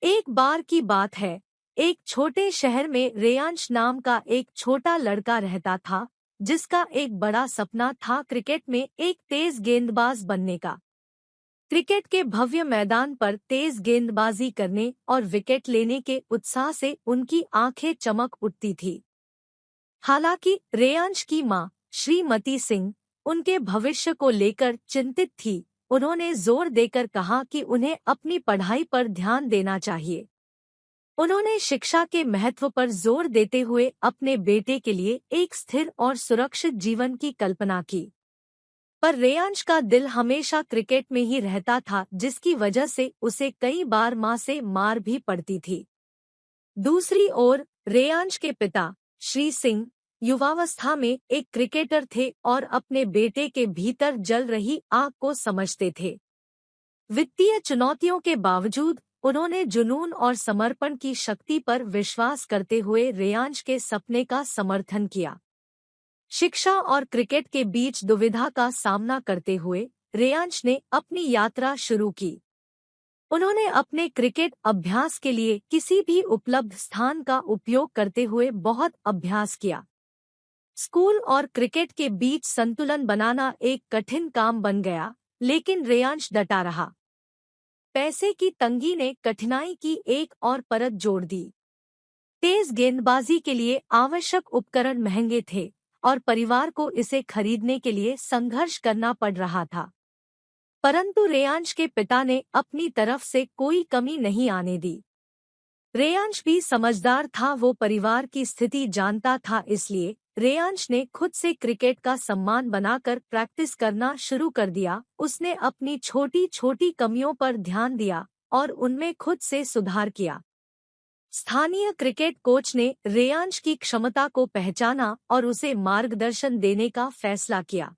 एक बार की बात है। एक छोटे शहर में रेयांश नाम का एक छोटा लड़का रहता था, जिसका एक बड़ा सपना था क्रिकेट में एक तेज गेंदबाज बनने का। क्रिकेट के भव्य मैदान पर तेज गेंदबाजी करने और विकेट लेने के उत्साह से उनकी आंखें चमक उठती थी। हालांकि रेयांश की मां, श्रीमती सिंह, उनके भविष्य को लेकर चिंतित थी। उन्होंने जोर देकर कहा कि उन्हें अपनी पढ़ाई पर ध्यान देना चाहिए। उन्होंने शिक्षा के महत्व पर जोर देते हुए अपने बेटे के लिए एक स्थिर और सुरक्षित जीवन की कल्पना की। पर रेयांश का दिल हमेशा क्रिकेट में ही रहता था, जिसकी वजह से उसे कई बार मां से मार भी पड़ती थी। दूसरी ओर रेयांश के पिता, श्री सिंह, युवावस्था में एक क्रिकेटर थे और अपने बेटे के भीतर जल रही आग को समझते थे। वित्तीय चुनौतियों के बावजूद उन्होंने जुनून और समर्पण की शक्ति पर विश्वास करते हुए रेयांश के सपने का समर्थन किया। शिक्षा और क्रिकेट के बीच दुविधा का सामना करते हुए रेयांश ने अपनी यात्रा शुरू की। उन्होंने अपने क्रिकेट अभ्यास के लिए किसी भी उपलब्ध स्थान का उपयोग करते हुए बहुत अभ्यास किया। स्कूल और क्रिकेट के बीच संतुलन बनाना एक कठिन काम बन गया, लेकिन रेयांश डटा रहा। पैसे की तंगी ने कठिनाई की एक और परत जोड़ दी। तेज गेंदबाजी के लिए आवश्यक उपकरण महंगे थे और परिवार को इसे खरीदने के लिए संघर्ष करना पड़ रहा था। परंतु रेयांश के पिता ने अपनी तरफ से कोई कमी नहीं आने दी। रेयांश भी समझदार था, वो परिवार की स्थिति जानता था, इसलिए रेयांश ने खुद से क्रिकेट का सम्मान बनाकर प्रैक्टिस करना शुरू कर दिया। उसने अपनी छोटी छोटी कमियों पर ध्यान दिया और उनमें खुद से सुधार किया। स्थानीय क्रिकेट कोच ने रेयांश की क्षमता को पहचाना और उसे मार्गदर्शन देने का फैसला किया।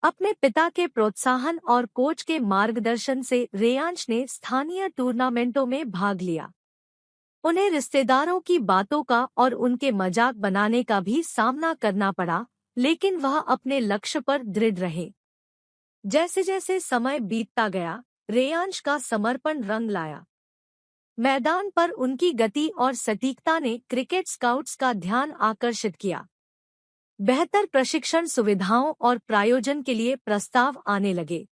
अपने पिता के प्रोत्साहन और कोच के मार्गदर्शन से रेयांश ने स्थानीय टूर्नामेंटों में भाग लिया। उन्हें रिश्तेदारों की बातों का और उनके मजाक बनाने का भी सामना करना पड़ा, लेकिन वह अपने लक्ष्य पर दृढ़ रहे। जैसे जैसे समय बीतता गया, रेयांश का समर्पण रंग लाया। मैदान पर उनकी गति और सटीकता ने क्रिकेट स्काउट्स का ध्यान आकर्षित किया। बेहतर प्रशिक्षण सुविधाओं और प्रायोजन के लिए प्रस्ताव आने लगे।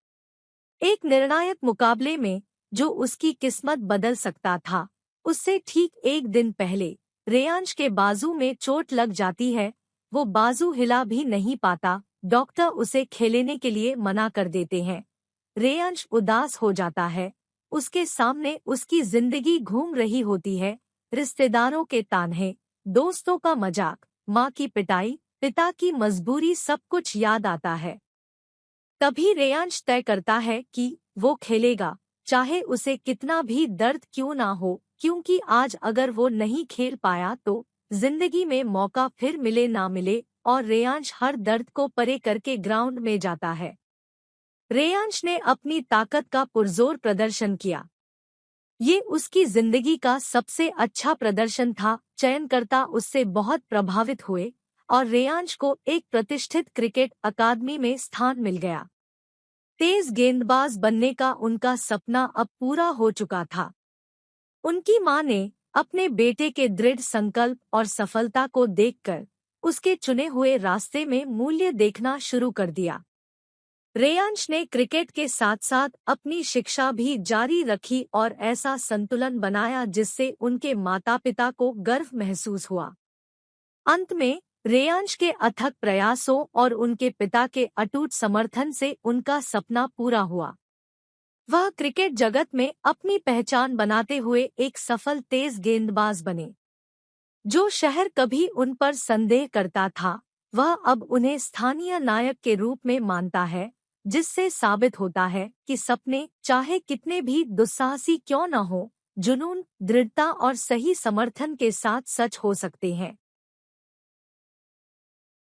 एक निर्णायक मुकाबले में, जो उसकी किस्मत बदल सकता था, उससे ठीक एक दिन पहले रेयांश के बाजू में चोट लग जाती है। वो बाजू हिला भी नहीं पाता। डॉक्टर उसे खेलने के लिए मना कर देते हैं। रेयांश उदास हो जाता है। उसके सामने उसकी जिंदगी घूम रही होती है। रिश्तेदारों के ताने, दोस्तों का मजाक, माँ की पिटाई, पिता की मजबूरी, सब कुछ याद आता है। तभी रेयांश तय करता है कि वो खेलेगा, चाहे उसे कितना भी दर्द क्यों ना हो, क्योंकि आज अगर वो नहीं खेल पाया तो जिंदगी में मौका फिर मिले ना मिले। और रेयांश हर दर्द को परे करके ग्राउंड में जाता है। रेयांश ने अपनी ताकत का पुरजोर प्रदर्शन किया। ये उसकी जिंदगी का सबसे अच्छा प्रदर्शन था। चयनकर्ता उससे बहुत प्रभावित हुए और रेयांश को एक प्रतिष्ठित क्रिकेट अकादमी में स्थान मिल गया। तेज गेंदबाज बनने का उनका सपना अब पूरा हो चुका था। उनकी मां ने अपने बेटे के दृढ़ संकल्प और सफलता को देखकर उसके चुने हुए रास्ते में मूल्य देखना शुरू कर दिया। रेयांश ने क्रिकेट के साथ साथ अपनी शिक्षा भी जारी रखी और ऐसा संतुलन बनाया जिससे उनके माता-पिता को गर्व महसूस हुआ। अंत में रेयांश के अथक प्रयासों और उनके पिता के अटूट समर्थन से उनका सपना पूरा हुआ। वह क्रिकेट जगत में अपनी पहचान बनाते हुए एक सफल तेज गेंदबाज बने। जो शहर कभी उन पर संदेह करता था, वह अब उन्हें स्थानीय नायक के रूप में मानता है, जिससे साबित होता है कि सपने चाहे कितने भी दुस्साहसी क्यों न हो, जुनून, दृढ़ता और सही समर्थन के साथ सच हो सकते हैं।